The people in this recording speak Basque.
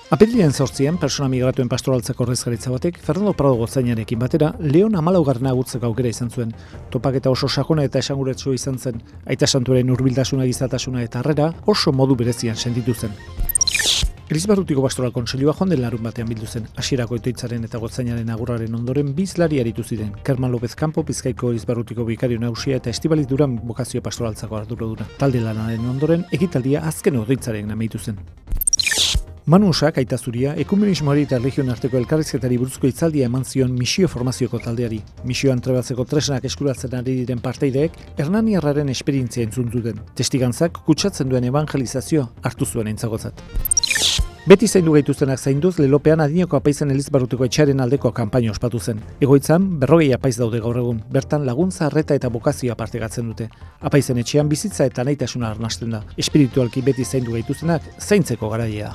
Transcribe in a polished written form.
Apirilaren 8an, persona migratuen pastoraltzako ordezkaritza batek, Fernando Prado gotzainarekin batera, Leon 14. agurtzeko aukera izan zuen. Topaketa oso sakona eta esanguratsua izan zen. Aita Santuaren hurbiltasuna, gizatasuna eta harrera oso modu berezian sentitu zen. Elizbarrutiko Pastoral Kontseilua joan den larun batean bildu zen. Hasierako Itoitzaren eta gotzainaren agurraren ondoren bi hizlari aritu ziren. Kerman López Campo, Bizkaiko Elizbarrutiko bikario nagusia eta Estibaliz Duran bokazio pastoraltzako arduraduna. Talde lanaren ondoren ekitaldia azken ordeitzaren amaitu zen. Manu Osak, Aita Zuria, ekumenismoari eta erligion arteko elkarrizketari buruzko hitzaldia eman zion misio formazioko taldeari. Misioan trebatzeko tresnak eskuratzen ari diren parteideek, hernaniarraren esperientzia entzun zuten. Testigantzak kutsatzen duen evangelizazio hartu zuen aintzakotzat. Beti zaindu gaituztenak zainduz, Lelopean adineko apaizen Elizbarrutiko etxearen aldeko kanpaina ospatu zen. Egoitzan, 40 apaiz daude gaur egun, bertan laguntza, arreta eta bokazioa partegatzen dute. Apaizen etxean bizitza eta nahitasuna arnasten da. Espiritualki beti zaindu gaituztenak zaintzeko garaia.